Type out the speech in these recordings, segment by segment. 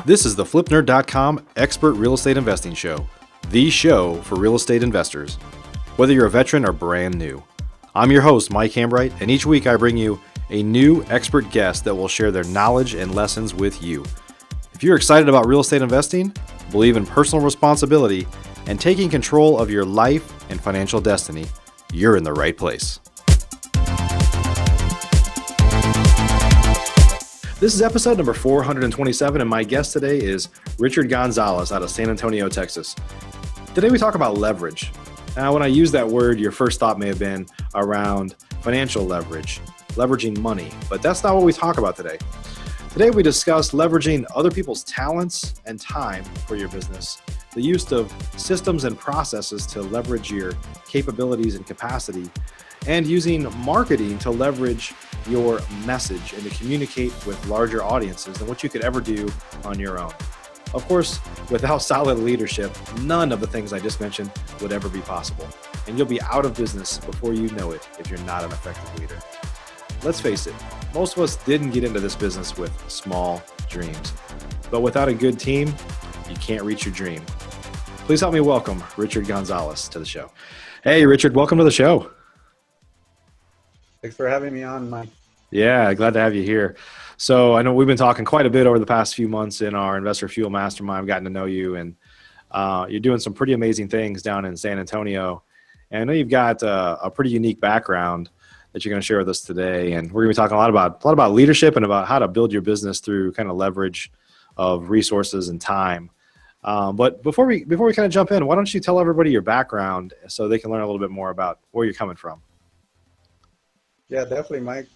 This is the FlipNerd.com Expert Real Estate Investing Show, the show for real estate investors, whether you're a veteran or brand new. I'm your host, Mike Hambright, and each week I bring you a new expert guest that will share their knowledge and lessons with you. If you're excited about real estate investing, believe in personal responsibility, and taking control of your life and financial destiny, you're in the right place. This is episode number 427, and my guest today is Richard Gonzalez out of San Antonio, Texas. Today we talk about leverage. Now, when I use that word, your first thought may have been around financial leverage, leveraging money, but that's not what we talk about today. Today we discuss leveraging other people's talents and time for your business, the use of systems and processes to leverage your capabilities and capacity, and using marketing to leverage your message and to communicate with larger audiences than what you could ever do on your own. Of course, without solid leadership, none of the things I just mentioned would ever be possible. And you'll be out of business before you know it if you're not an effective leader. Let's face it, most of us didn't get into this business with small dreams. But without a good team, you can't reach your dream. Please help me welcome Richard Gonzalez to the show. Hey, Richard, welcome to the show. Thanks for having me on, Mike. Yeah, glad to have you here. So I know we've been talking quite a bit over the past few months in our Investor Fuel Mastermind. I've gotten to know you, and you're doing some pretty amazing things down in San Antonio. And I know you've got a pretty unique background that you're going to share with us today. And we're going to be talking a lot about leadership and about how to build your business through kind of leverage of resources and time. But before we kind of jump in, why don't you tell everybody your background so they can learn a little bit more about where you're coming from? Yeah, definitely, Mike.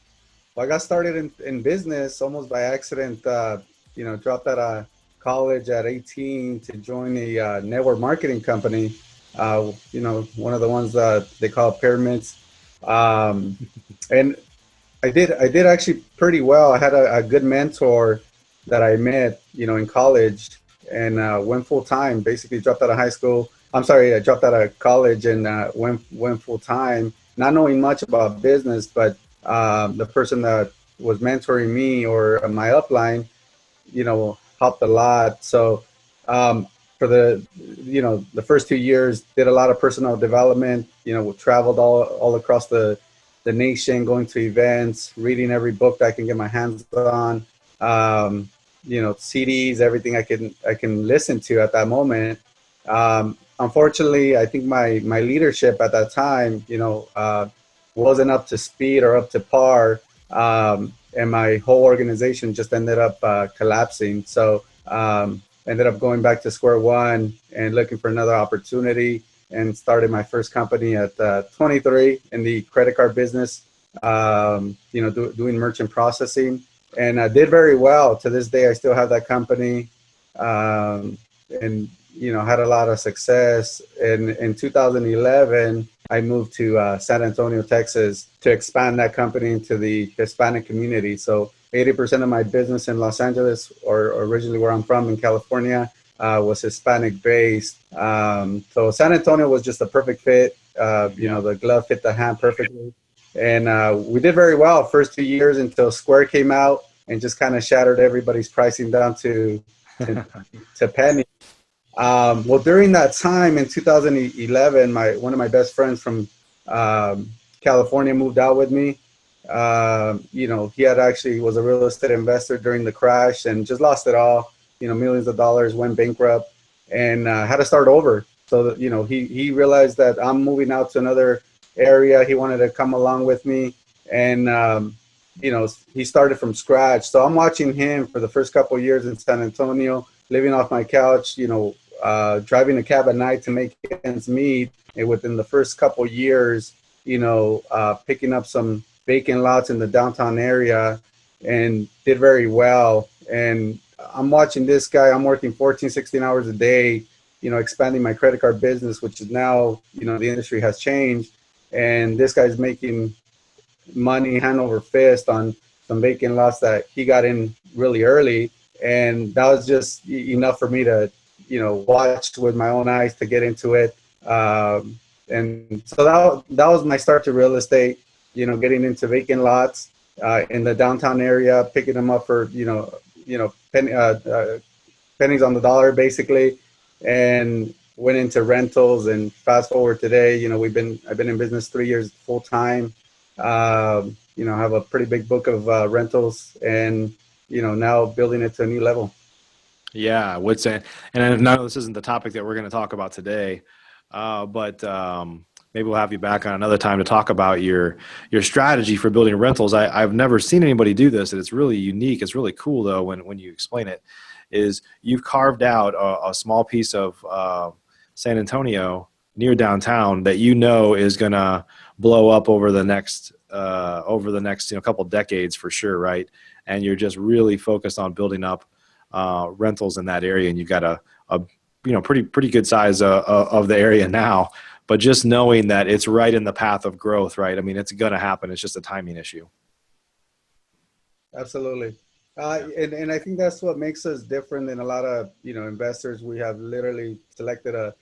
Well, I got started in business almost by accident. Dropped out of college at 18 to join a network marketing company. One of the ones that they call pyramids. And I did actually pretty well. I had a good mentor that I met, in college, and went full time. Basically, dropped out of I dropped out of college and went full time. Not knowing much about business, but the person that was mentoring me or my upline, helped a lot. So for the first 2 years, did a lot of personal development, traveled all across the nation, going to events, reading every book that I can get my hands on, CDs, everything I can listen to at that moment. Unfortunately, I think my leadership at that time, wasn't up to speed or up to par, and my whole organization just ended up collapsing. So ended up going back to square one and looking for another opportunity, and started my first company at 23 in the credit card business, doing merchant processing, and I did very well. To this day, I still have that company, and had a lot of success. And in 2011, I moved to San Antonio, Texas, to expand that company into the Hispanic community. So 80% of my business in Los Angeles, or originally where I'm from in California, was Hispanic based. So San Antonio was just a perfect fit. The glove fit the hand perfectly. And we did very well first 2 years until Square came out and just kind of shattered everybody's pricing down to pennies. Well, during that time in 2011, one of my best friends from California moved out with me. He was a real estate investor during the crash and just lost it all. Millions of dollars, went bankrupt, and had to start over. So that, he realized that I'm moving out to another area. He wanted to come along with me, and he started from scratch. So I'm watching him for the first couple of years in San Antonio, living off my couch, driving a cab at night to make ends meet. And within the first couple years, picking up some vacant lots in the downtown area, and did very well. And I'm watching this guy. I'm working 14, 16 hours a day, expanding my credit card business, which is now, the industry has changed. And this guy's making money hand over fist on some vacant lots that he got in really early. And that was just enough for me to, watch with my own eyes to get into it. And so that was my start to real estate, getting into vacant lots in the downtown area, picking them up for, pennies on the dollar basically, and went into rentals. And fast forward today, I've been in business 3 years full time. Have a pretty big book of rentals, and now building it to a new level. Yeah, I would say, and I know this isn't the topic that we're going to talk about today, but maybe we'll have you back on another time to talk about your strategy for building rentals. I've never seen anybody do this, and it's really unique. It's really cool though when you explain it. Is you've carved out a small piece of San Antonio near downtown that is going to blow up over the next couple decades for sure, right? And you're just really focused on building up rentals in that area, and you've got a pretty good size of the area now. But just knowing that it's right in the path of growth, right? I mean, it's going to happen. It's just a timing issue. Absolutely. And I think that's what makes us different than a lot of, investors. We have literally selected a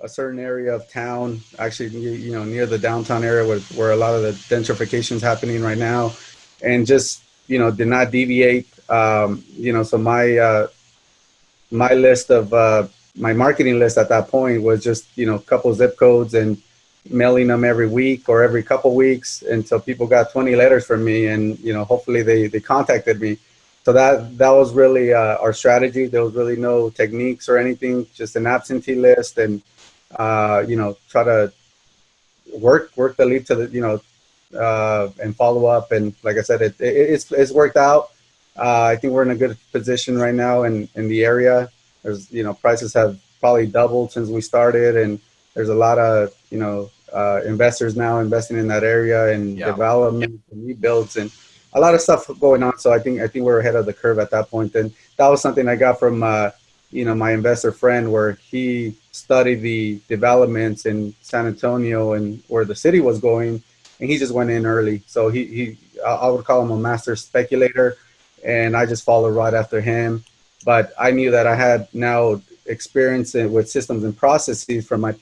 certain area of town, actually, near the downtown area where a lot of the gentrification is happening right now, and just, did not deviate. So my list of, my marketing list at that point was just, a couple zip codes and mailing them every week or every couple weeks until people got 20 letters from me, and, hopefully they contacted me. So that was really our strategy. There was really no techniques or anything, just an absentee list, and try to work the lead to the and follow up. And like I said, it's worked out. I think we're in a good position right now in the area. There's prices have probably doubled since we started, and there's a lot of investors now investing in that area, and development and rebuilds and a lot of stuff going on. So I think we're ahead of the curve at that point. And that was something I got from my investor friend, where he studied the developments in San Antonio and where the city was going, and he just went in early. So I would call him a master speculator, and I just followed right after him. But I knew that I had now experience with systems and processes from my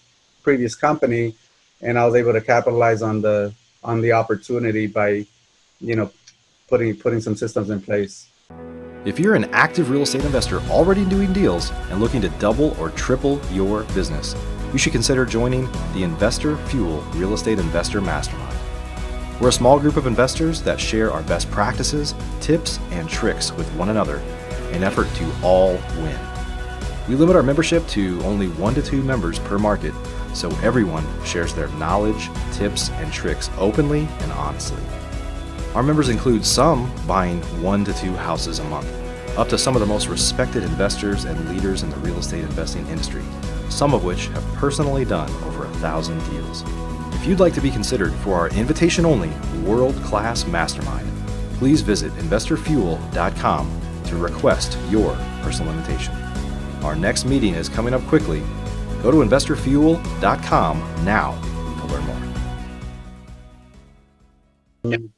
previous company, and I was able to capitalize on the opportunity by putting some systems in place. If you're an active real estate investor already doing deals and looking to double or triple your business, you should consider joining the Investor Fuel Real Estate Investor Mastermind. We're a small group of investors that share our best practices, tips, and tricks with one another in an effort to all win. We limit our membership to only 1 to 2 members per market, so everyone shares their knowledge, tips, and tricks openly and honestly. Our members include some buying 1 to 2 houses a month, up to some of the most respected investors and leaders in the real estate investing industry, some of which have personally done over 1,000 deals. If you'd like to be considered for our invitation-only world-class mastermind, please visit investorfuel.com to request your personal invitation. Our next meeting is coming up quickly. Go to investorfuel.com now to learn more.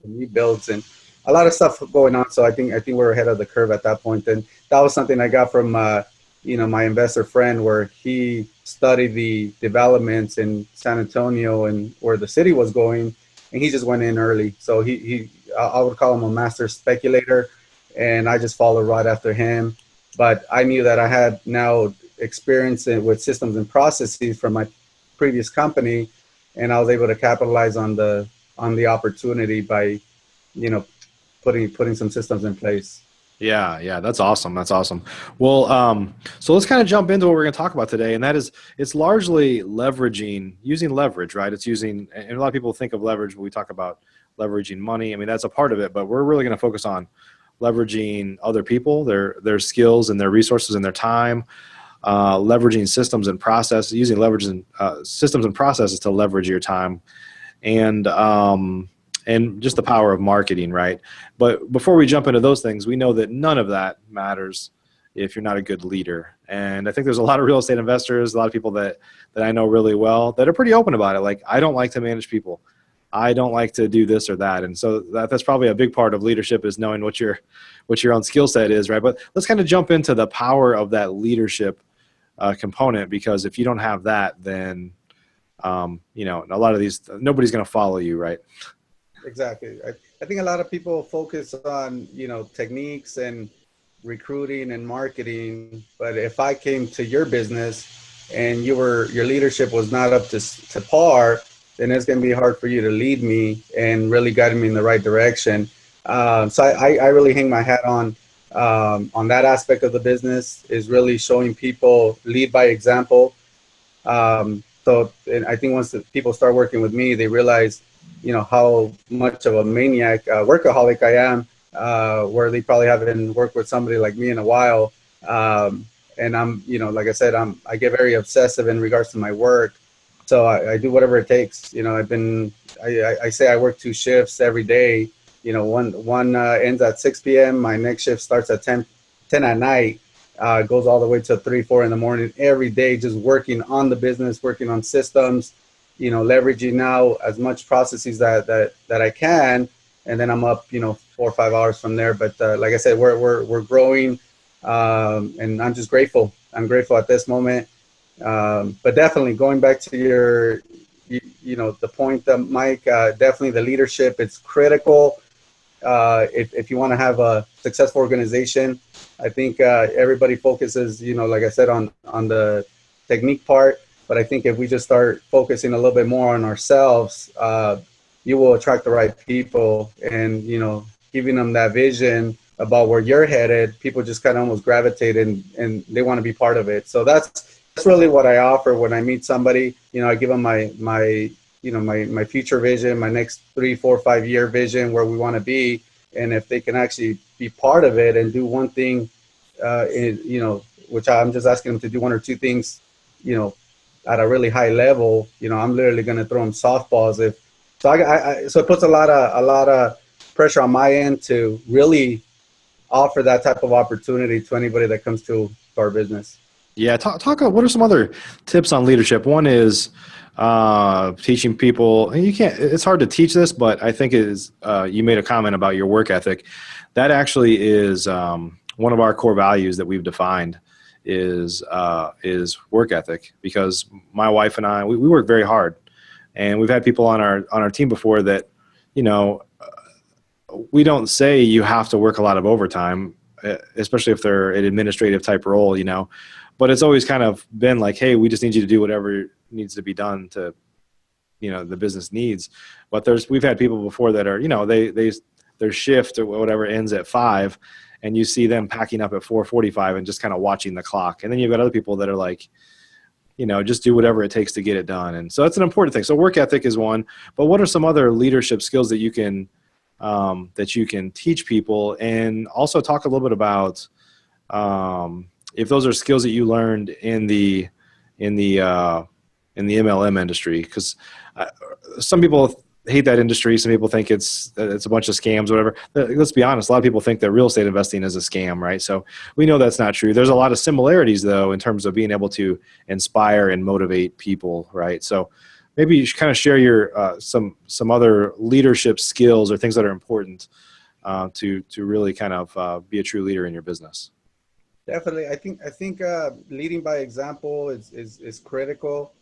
Rebuilds and a lot of stuff going on. So I think we're ahead of the curve at that point. And that was something I got from my investor friend, where he studied the developments in San Antonio and where the city was going, and he just went in early. So I would call him a master speculator, and I just followed right after him. But I knew that I had now experience with systems and processes from my previous company, and I was able to capitalize on the opportunity by putting some systems in place. Yeah, that's awesome. Well, so let's kind of jump into what we're going to talk about today, and that is, it's largely using leverage, right? And a lot of people think of leverage when we talk about leveraging money. I mean, that's a part of it, but we're really going to focus on leveraging other people, their skills and their resources and their time, leveraging systems and processes, using systems and processes to leverage your time, and just the power of marketing, right? But before we jump into those things, we know that none of that matters if you're not a good leader. And I think there's a lot of real estate investors, a lot of people that I know really well that are pretty open about it. Like, I don't like to manage people. I don't like to do this or that. And so that's probably a big part of leadership, is knowing what your own skill set is, right? But let's kind of jump into the power of that leadership component, because if you don't have that, then a lot of these, nobody's going to follow you, right? Exactly. I think a lot of people focus on techniques and recruiting and marketing, but if I came to your business and your leadership was not up to par, then it's going to be hard for you to lead me and really guide me in the right direction. So I really hang my hat on that aspect of the business, is really showing people lead by example. So and I think once the people start working with me, they realize, how much of a maniac, workaholic I am, where they probably haven't worked with somebody like me in a while. And I'm, like I said, I get very obsessive in regards to my work. So I do whatever it takes. I say I work 2 shifts every day. One ends at 6 p.m. My next shift starts at 10 at night. Goes all the way to 3, 4 in the morning every day, just working on the business, working on systems, leveraging now as much processes that I can. And then I'm up, 4 or 5 hours from there. But like I said, we're growing, and I'm just grateful. I'm grateful at this moment. But definitely going back to the point that Mike, definitely the leadership, it's critical. If you want to have a successful organization, I think everybody focuses, like I said, on the technique part. But I think if we just start focusing a little bit more on ourselves, you will attract the right people, and, giving them that vision about where you're headed, people just kind of almost gravitate and they want to be part of it. So that's really what I offer when I meet somebody. I give them my future vision, my next 3, 4, 5 year vision, where we want to be. And if they can actually be part of it and do one thing, which I'm just asking them to do 1 or 2 things, at a really high level, I'm literally going to throw them softballs. So it puts a lot of pressure on my end to really offer that type of opportunity to anybody that comes to our business. Yeah. Talk. What are some other tips on leadership? One is teaching people, and it's hard to teach this, but I think you made a comment about your work ethic. That actually is one of our core values that we've defined is work ethic, because my wife and I, we work very hard, and we've had people on our team before that, we don't say you have to work a lot of overtime, especially if they're an administrative type role, but it's always kind of been like, hey, we just need you to do whatever needs to be done to, the business needs. But we've had people before that are, their shift or whatever ends at 5, and you see them packing up at 4:45 and just kind of watching the clock. And then you've got other people that are like, just do whatever it takes to get it done. And so that's an important thing. So work ethic is one, but what are some other leadership skills that you can teach people? And also talk a little bit about if those are skills that you learned in the MLM industry, because some people hate that industry. Some people think it's a bunch of scams, whatever. Let's be honest. A lot of people think that real estate investing is a scam, right? So we know that's not true. There's a lot of similarities, though, in terms of being able to inspire and motivate people, right? So maybe you should kind of share your some other leadership skills or things that are important to really kind of be a true leader in your business. Definitely, I think leading by example is critical.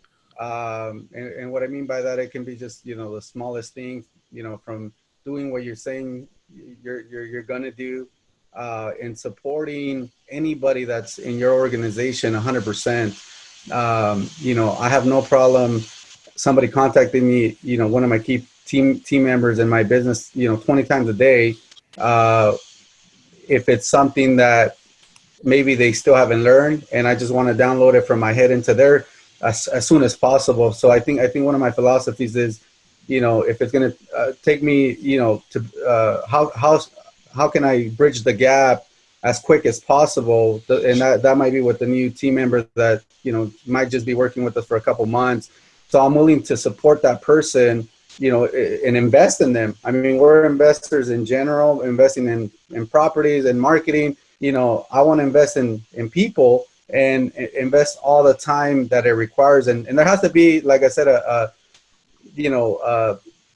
And what I mean by that, it can be just, the smallest things, from doing what you're saying you're going to do, and supporting anybody that's in your organization 100%. I have no problem somebody contacting me, one of my key team members in my business, 20 times a day. If it's something that maybe they still haven't learned, and I just want to download it from my head into their as soon as possible. So I think one of my philosophies is, if it's going to take me, to how can I bridge the gap as quick as possible? And that might be with the new team member that, might just be working with us for a couple months. So I'm willing to support that person, and invest in them. I mean, we're investors in general, investing in properties and marketing. I want to invest in people and invest all the time that it requires. And there has to be, like I said, a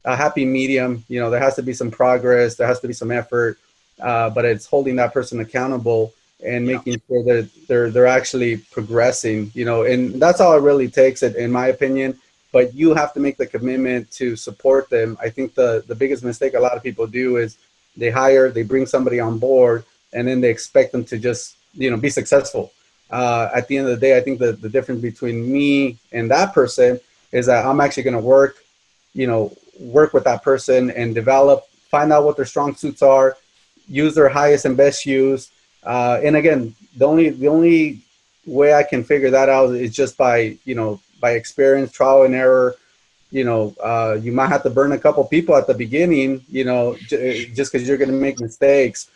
happy medium. There has to be some progress. There has to be some effort, but it's holding that person accountable and making sure that they're actually progressing, and that's all it really takes, in my opinion. But you have to make the commitment to support them. I think the biggest mistake a lot of people do is they bring somebody on board, and then they expect them to just, be successful. At the end of the day, I think the difference between me and that person is that I'm actually going to work with that person and find out what their strong suits are, use their highest and best use. And again, the only way I can figure that out is just by experience, trial and error. You might have to burn a couple people at the beginning, just because you're going to make mistakes.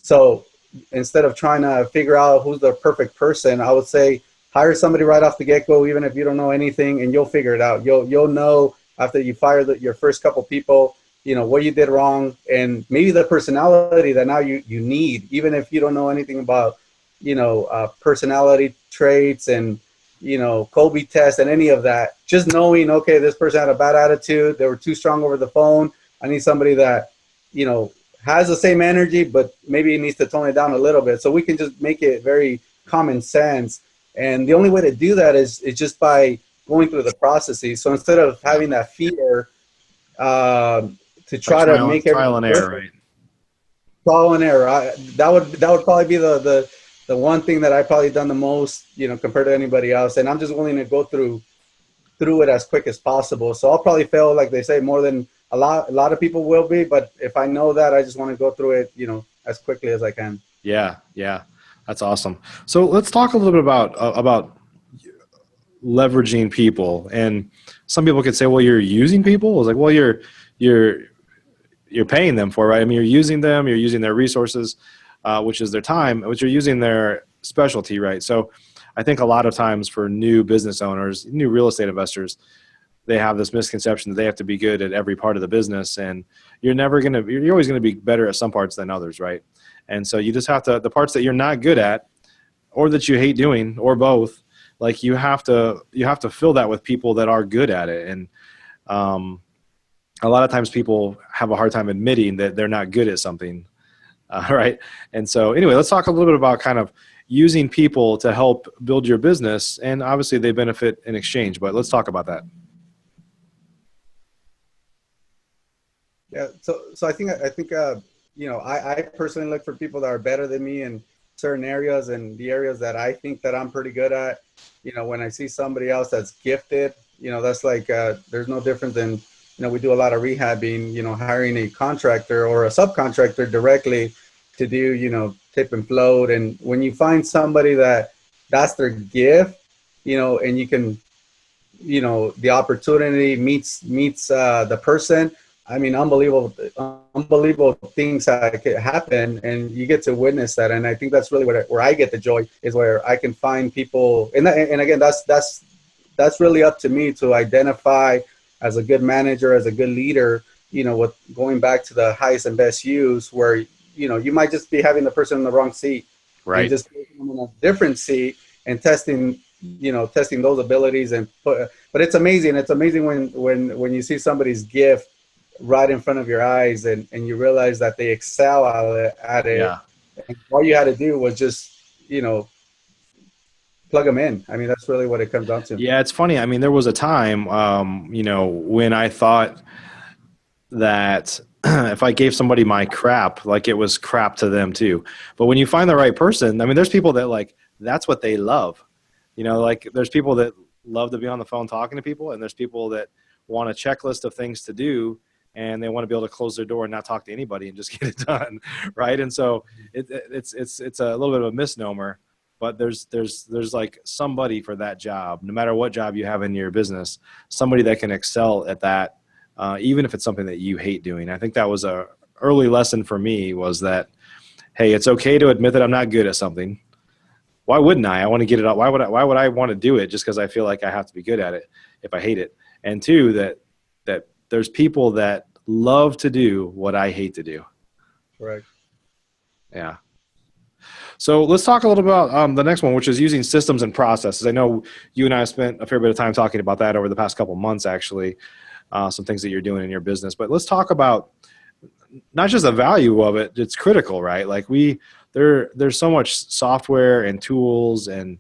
So instead of trying to figure out who's the perfect person, I would say hire somebody right off the get-go, even if you don't know anything, and you'll figure it out. You'll know after you fire your first couple people, what you did wrong, and maybe the personality that now you need, even if you don't know anything about, personality traits and, Colby test and any of that. Just knowing, okay, this person had a bad attitude, they were too strong over the phone. I need somebody that, has the same energy, but maybe needs to tone it down a little bit. So we can just make it very common sense. And the only way to do that is just by going through the processes. So instead of having that fear, to try to make trial and error, right? Trial and error. That would probably be the one thing that I've probably done the most, compared to anybody else. And I'm just willing to go through it as quick as possible. So I'll probably fail, like they say, more than a lot of people will be. But if I know that, I just want to go through it, as quickly as I can. Yeah. That's awesome. So let's talk a little bit about leveraging people. And some people could say, well, you're using people. I was like, well, you're paying them for, right? I mean, you're using them, you're using their resources, which is their time, which you're using their specialty, right? So I think a lot of times for new business owners, new real estate investors, they have this misconception that they have to be good at every part of the business, and you're always going to be better at some parts than others, right? And so you just have to, the parts that you're not good at or that you hate doing or both, like you have to fill that with people that are good at it. And a lot of times people have a hard time admitting that they're not good at something, right? And so anyway, let's talk a little bit about kind of using people to help build your business, and obviously they benefit in exchange, but let's talk about that. Yeah. So I think, I personally look for people that are better than me in certain areas, and the areas that I think that I'm pretty good at. When I see somebody else that's gifted, that's like, there's no difference than, we do a lot of rehabbing, hiring a contractor or a subcontractor directly to do, tip and float. And when you find somebody that's their gift, and you can, the opportunity meets the person, I mean, unbelievable things could happen, and you get to witness that. And I think that's really where I get the joy, is where I can find people. And again, that's really up to me to identify as a good manager, as a good leader, with going back to the highest and best use, where, you might just be having the person in the wrong seat, right? And just putting them in a different seat and testing those abilities. But it's amazing. It's amazing when you see somebody's gift right in front of your eyes, and you realize that they excel at it. Yeah. And all you had to do was just, plug them in. I mean, that's really what it comes down to. Yeah, it's funny. I mean, there was a time, when I thought that if I gave somebody my crap, like it was crap to them too. But when you find the right person, I mean, there's people that like, that's what they love. Like there's people that love to be on the phone talking to people, and there's people that want a checklist of things to do, and they want to be able to close their door and not talk to anybody and just get it done, right? And so it's a little bit of a misnomer, but there's like somebody for that job, no matter what job you have in your business, somebody that can excel at that, even if it's something that you hate doing. I think that was a early lesson for me, was that, hey, it's okay to admit that I'm not good at something. Why wouldn't I? I want to get it out. Why would I want to do it just because I feel like I have to be good at it if I hate it? And two, that there's people that love to do what I hate to do. Right. Yeah. So let's talk a little about the next one, which is using systems and processes. I know you and I have spent a fair bit of time talking about that over the past couple of months, actually, some things that you're doing in your business. But let's talk about not just the value of it. It's critical, right? Like there's so much software and tools, and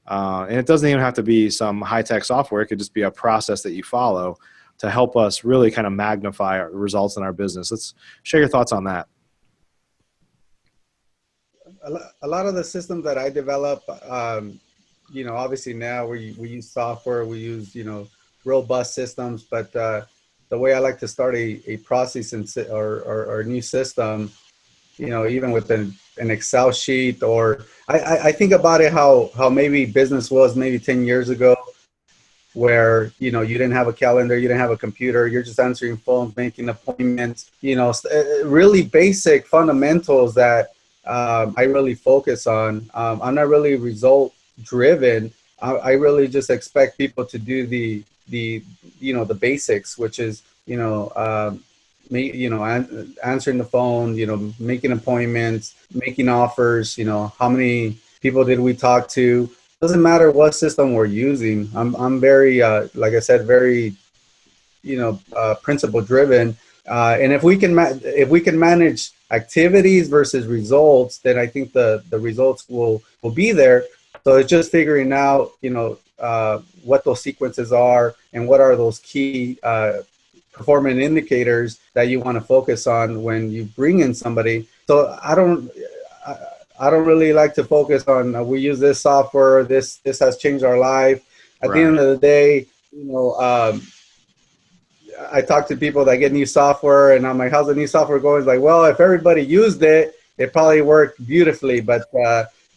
it doesn't even have to be some high-tech software. It could just be a process that you follow to help us really kind of magnify our results in our business. Let's share your thoughts on that. a lot of the systems that I develop, obviously now we use software, we use, robust systems, but the way I like to start a process or a new system, even with an Excel sheet, or I think about it how maybe business was maybe 10 years ago, where you didn't have a calendar, you didn't have a computer, you're just answering phones, making appointments, really basic fundamentals that I really focus on. I'm not really result driven. I really just expect people to do the basics, which is answering the phone, making appointments, making offers, how many people did we talk to. Doesn't matter what system we're using. I'm very like I said, very principle driven, and if we can manage activities versus results, then I think the results will be there. So it's just figuring out what those sequences are and what are those key performance indicators that you want to focus on when you bring in somebody. So I don't really like to focus on we use this software, this has changed our life. At the end of the day, I talk to people that get new software, and I'm like, how's the new software going? It's like, well, if everybody used it, it probably worked beautifully, but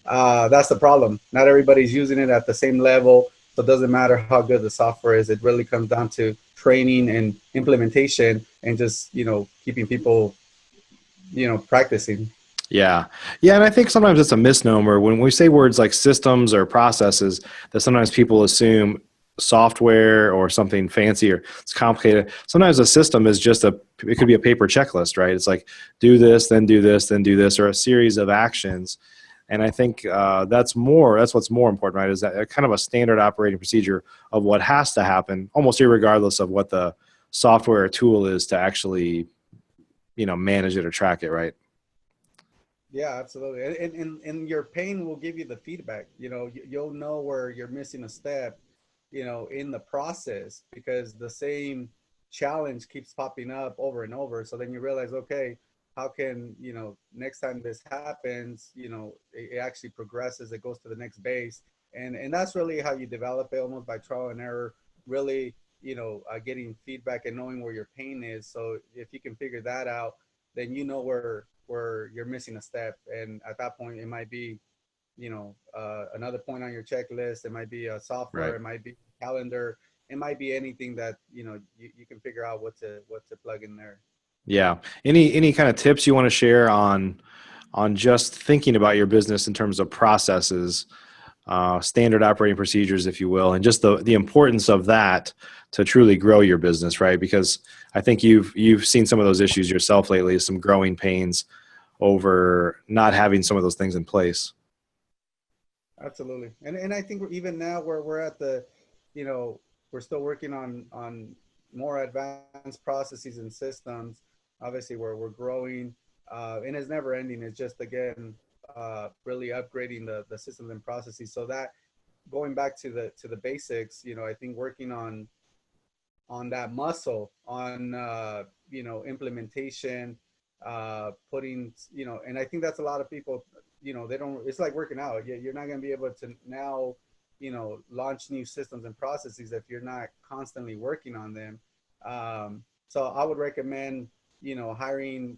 that's the problem. Not everybody's using it at the same level. So it doesn't matter how good the software is. It really comes down to training and implementation, and just keeping people practicing. Yeah. Yeah. And I think sometimes it's a misnomer when we say words like systems or processes, that sometimes people assume software or something fancy or it's complicated. Sometimes a system is just it could be a paper checklist, right? It's like do this, then do this, then do this, or a series of actions. And I think that's what's more important, right? Is that kind of a standard operating procedure of what has to happen, almost irregardless of what the software or tool is to actually, manage it or track it, right? Yeah, absolutely. And your pain will give you the feedback. You'll know where you're missing a step, in the process, because the same challenge keeps popping up over and over. So then you realize, okay, how can, next time this happens, it actually progresses, it goes to the next base. And that's really how you develop it, almost by trial and error, really, getting feedback and knowing where your pain is. So if you can figure that out, then where you're missing a step. And at that point, it might be, another point on your checklist. It might be a software, Right. it might be a calendar, it might be anything that, you can figure out what to plug in there. Yeah. Any kind of tips you want to share on just thinking about your business in terms of processes, standard operating procedures, if you will, and just the importance of that to truly grow your business, right? Because I think you've seen some of those issues yourself lately, some growing pains over not having some of those things in place. Absolutely. And I think even now where we're at we're still working on more advanced processes and systems. Obviously we're growing, and it's never ending. It's just, again, really upgrading the systems and processes. So that, going back to the basics, I think working on that muscle, on implementation, putting, and I think that's a lot of people, they don't, it's like working out. You're not going to be able to now, launch new systems and processes if you're not constantly working on them. So I would recommend, hiring,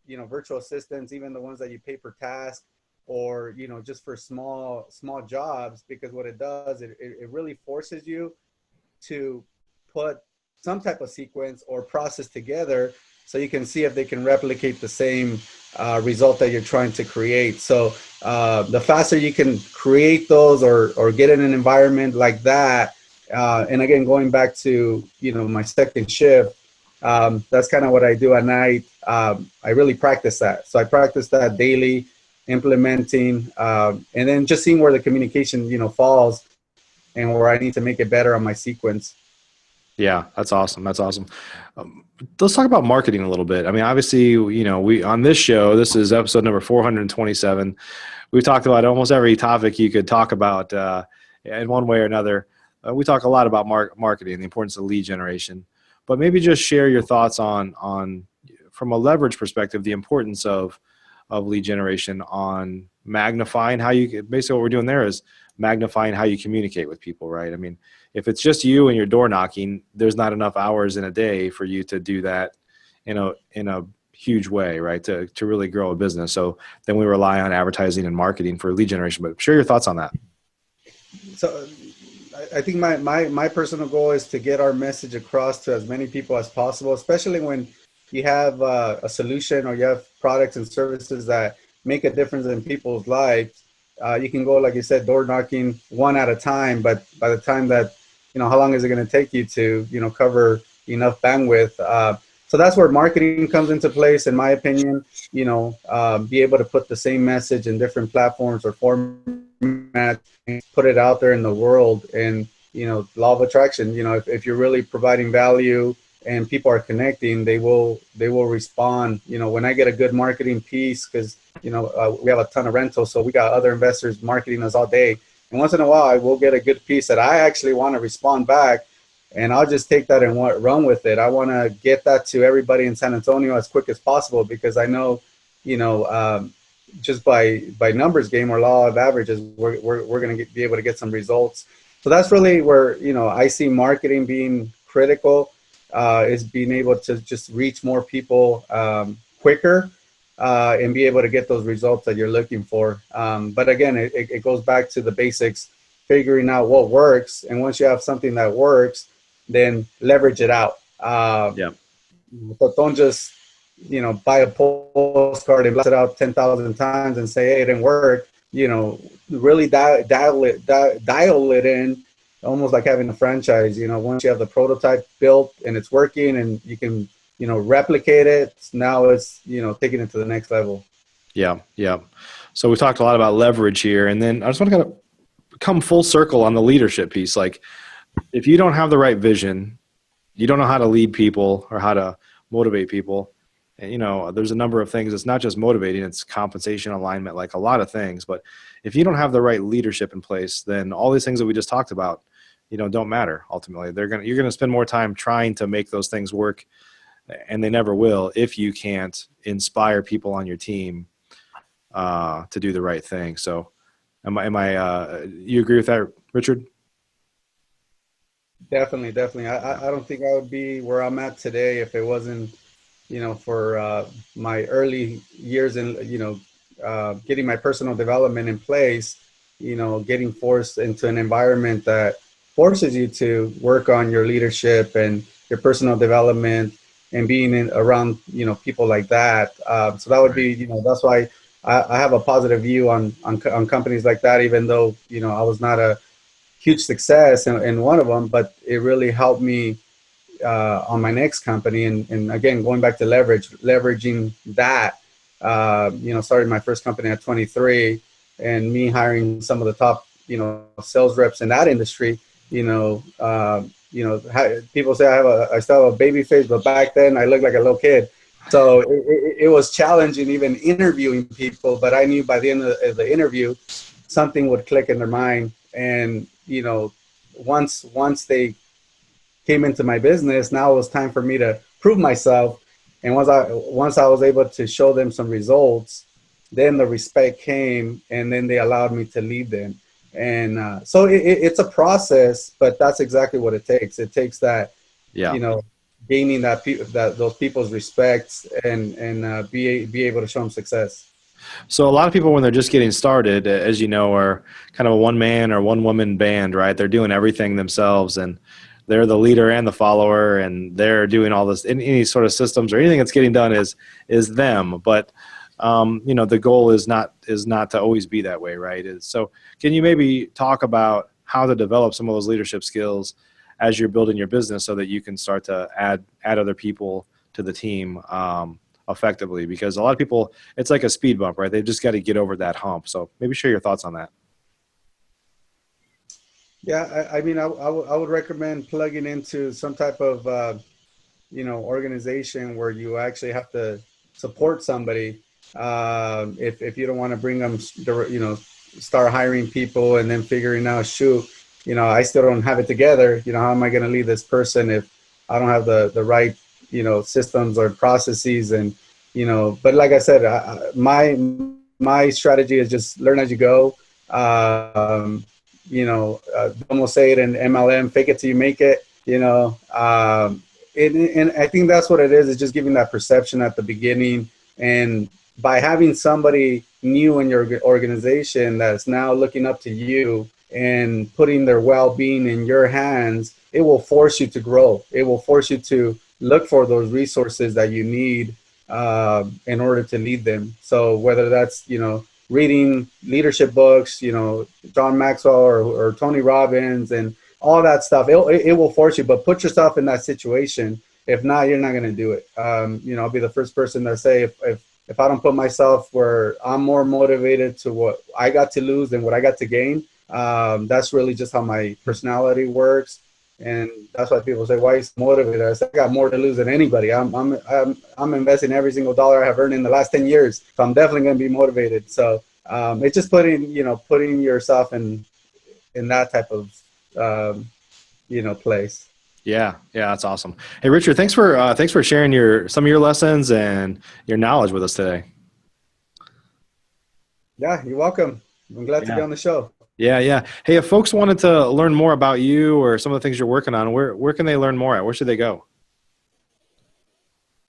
virtual assistants, even the ones that you pay per task, or, just for small jobs, because what it does, it really forces you to put some type of sequence or process together, so you can see if they can replicate the same result that you're trying to create. So the faster you can create those, or get in an environment like that, and again, going back to my second shift, that's kind of what I do at night. I really practice that. So I practice that daily, implementing, and then just seeing where the communication falls, and where I need to make it better on my sequence. Yeah, that's awesome. That's awesome. Let's talk about marketing a little bit. I mean, obviously, we on this show, this is episode number 427. We've talked about almost every topic you could talk about in one way or another. We talk a lot about marketing, the importance of lead generation. But maybe just share your thoughts on from a leverage perspective, the importance of of lead generation on magnifying how you, basically what we're doing there is magnifying how you communicate with people, right? I mean, if it's just you and your door knocking, there's not enough hours in a day for you to do that in a huge way, right? To really grow a business. So then we rely on advertising and marketing for lead generation. But share your thoughts on that. So I think my personal goal is to get our message across to as many people as possible, especially when you have a solution or you have products and services that make a difference in people's lives. You can go, like you said, door knocking one at a time, but by the time that, how long is it going to take you to, cover enough bandwidth? So that's where marketing comes into place, in my opinion. Be able to put the same message in different platforms or formats, and put it out there in the world. And, law of attraction, if you're really providing value and people are connecting, they will respond. When I get a good marketing piece, because we have a ton of rentals, so we got other investors marketing us all day, and once in a while I will get a good piece that I actually want to respond back, and I'll just take that and run with it. I want to get that to everybody in San Antonio as quick as possible, because I know, just by numbers game or law of averages, we're going to be able to get some results. So that's really where, I see marketing being critical, is being able to just reach more people quicker, and be able to get those results that you're looking for. But again, it goes back to the basics, figuring out what works. And once you have something that works, then leverage it out. So don't just, buy a postcard and blast it out 10,000 times and say, hey, it didn't work. Really dial it in, almost like having a franchise. Once you have the prototype built and it's working and you can, replicate it, now it's, taking it to the next level. Yeah. So we talked a lot about leverage here, and then I just want to kind of come full circle on the leadership piece. Like, if you don't have the right vision, you don't know how to lead people or how to motivate people. And, there's a number of things. It's not just motivating, it's compensation, alignment, like a lot of things. But if you don't have the right leadership in place, then all these things that we just talked about, don't matter. Ultimately, you're going to spend more time trying to make those things work, and they never will if you can't inspire people on your team to do the right thing. So am I you agree with that, Richard? Definitely. I don't think I would be where I'm at today if it wasn't, for my early years in, getting my personal development in place, getting forced into an environment that forces you to work on your leadership and your personal development, and being around, people like that. So that would be, that's why I have a positive view on companies like that, even though, I was not a huge success in one of them, but it really helped me on my next company. And again, going back to leveraging that, started my first company at 23, and me hiring some of the top, sales reps in that industry. People say I still have a baby face, but back then I looked like a little kid. So it was challenging even interviewing people, but I knew by the end of the interview, something would click in their mind. And, once they came into my business, now it was time for me to prove myself. And once I was able to show them some results, then the respect came, and then they allowed me to lead them. And so it's a process, but that's exactly what it takes. It takes that, gaining those people's respects, and be able to show them success. So a lot of people, when they're just getting started, as you know, are kind of a one-man or one-woman band, right? They're doing everything themselves, and they're the leader and the follower, and they're doing all this. Any sort of systems or anything that's getting done is them. But the goal is not to always be that way, right? So can you maybe talk about how to develop some of those leadership skills as you're building your business, so that you can start to add other people to the team effectively? Because a lot of people, it's like a speed bump, right? They've just got to get over that hump. So maybe share your thoughts on that. Yeah, I mean, I would recommend plugging into some type of, organization where you actually have to support somebody. If you don't want to bring them, start hiring people and then figuring out, shoot, I still don't have it together. How am I going to lead this person if I don't have the right, systems or processes? And But like I said, my strategy is just learn as you go. Almost say it in MLM, fake it till you make it. And I think that's what it is. It's just giving that perception at the beginning, and by having somebody new in your organization that's now looking up to you and putting their well-being in your hands, it will force you to grow. It will force you to look for those resources that you need in order to lead them. So whether that's, reading leadership books, John Maxwell or Tony Robbins and all that stuff, it will force you, but put yourself in that situation. If not, you're not going to do it. I'll be the first person to say if I don't put myself where I'm more motivated to what I got to lose than what I got to gain, that's really just how my personality works. And that's why people say, why are you so motivated? I said, I got more to lose than anybody. I'm investing every single dollar I have earned in the last 10 years. So I'm definitely going to be motivated. So it's just putting yourself in that type of, place. Yeah, that's awesome. Hey, Richard, thanks for sharing some of your lessons and your knowledge with us today. Yeah, you're welcome. I'm glad to be on the show. Yeah. Hey, if folks wanted to learn more about you or some of the things you're working on, where can they learn more at? Where should they go?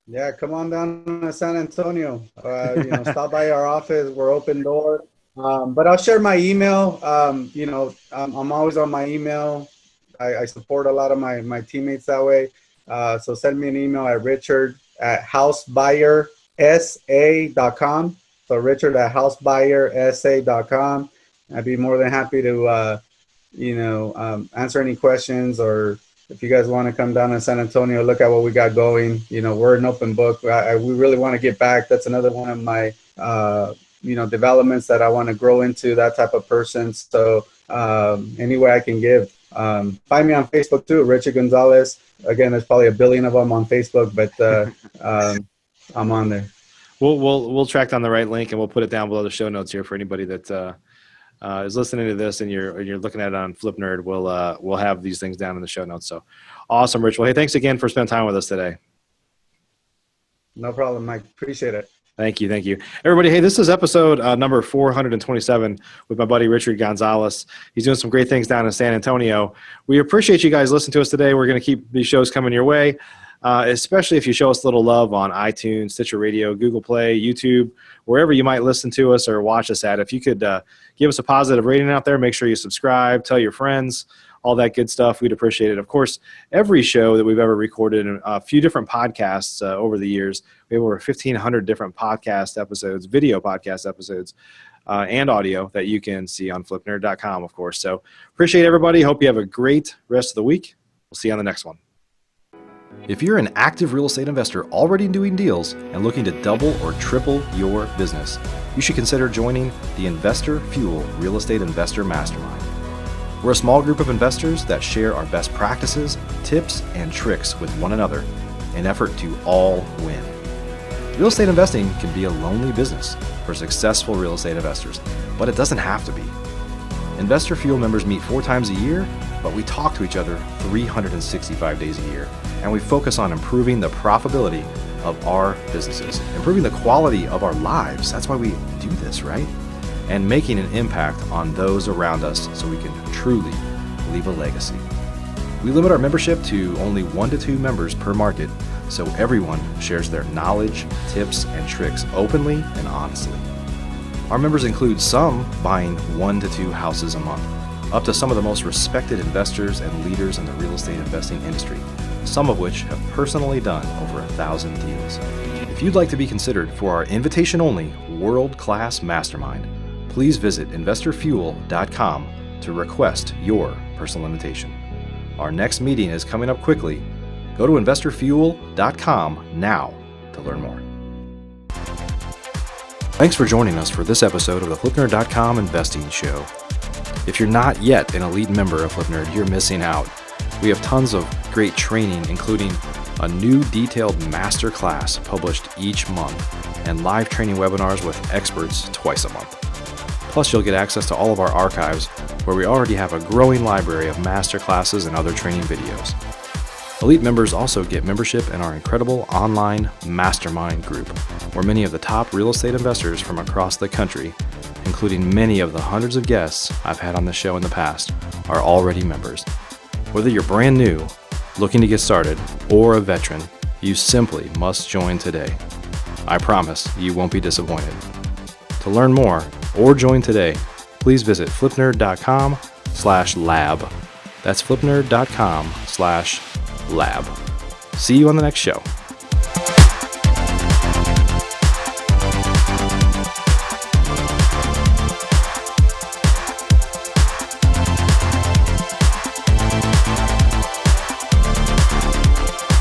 Yeah, come on down to San Antonio. Stop by our office. We're open door. But I'll share my email. I'm always on my email. I support a lot of my teammates that way. So send me an email at richard@housebuyersa.com. So richard@housebuyersa.com. I'd be more than happy to, answer any questions, or if you guys want to come down to San Antonio, look at what we got going. We're an open book. We really want to get back. That's another one of my, developments that I want to grow into, that type of person. So any way I can give. Find me on Facebook too, Richard Gonzalez. Again, there's probably 1 billion of them on Facebook, but I'm on there. We'll track down the right link and we'll put it down below the show notes here for anybody that is listening to this and you're looking at it on Flip Nerd. We'll have these things down in the show notes. So awesome, Rich. Well, hey, thanks again for spending time with us today. No problem, Mike. Appreciate it. Thank you. Everybody, hey, this is episode number 427 with my buddy Richard Gonzalez. He's doing some great things down in San Antonio. We appreciate you guys listening to us today. We're going to keep these shows coming your way, especially if you show us a little love on iTunes, Stitcher Radio, Google Play, YouTube, wherever you might listen to us or watch us at. If you could give us a positive rating out there, make sure you subscribe, tell your friends, all that good stuff. We'd appreciate it. Of course, every show that we've ever recorded in a few different podcasts over the years, we have over 1,500 different podcast episodes, video podcast episodes, and audio that you can see on flipnerd.com, of course. So appreciate everybody. Hope you have a great rest of the week. We'll see you on the next one. If you're an active real estate investor already doing deals and looking to double or triple your business, you should consider joining the Investor Fuel Real Estate Investor Mastermind. We're a small group of investors that share our best practices, tips, and tricks with one another in an effort to all win. Real estate investing can be a lonely business for successful real estate investors, but it doesn't have to be. Investor Fuel members meet 4 times a year, but we talk to each other 365 days a year, and we focus on improving the profitability of our businesses, improving the quality of our lives. That's why we do this, right? And making an impact on those around us so we can truly leave a legacy. We limit our membership to only 1 to 2 members per market, so everyone shares their knowledge, tips, and tricks openly and honestly. Our members include some buying 1 to 2 houses a month, up to some of the most respected investors and leaders in the real estate investing industry, some of which have personally done over 1,000 deals. If you'd like to be considered for our invitation-only world-class mastermind, please visit investorfuel.com to request your personal invitation. Our next meeting is coming up quickly. Go to investorfuel.com now to learn more. Thanks for joining us for this episode of the FlipNerd.com Investing Show. If you're not yet an elite member of FlipNerd, you're missing out. We have tons of great training, including a new detailed master class published each month and live training webinars with experts twice a month. Plus, you'll get access to all of our archives, where we already have a growing library of master classes and other training videos. Elite members also get membership in our incredible online Mastermind group, where many of the top real estate investors from across the country, including many of the hundreds of guests I've had on the show in the past, are already members. Whether you're brand new, looking to get started, or a veteran, you simply must join today. I promise you won't be disappointed. To learn more or join today, please visit flipnerd.com/lab. That's flipnerd.com/lab. See you on the next show.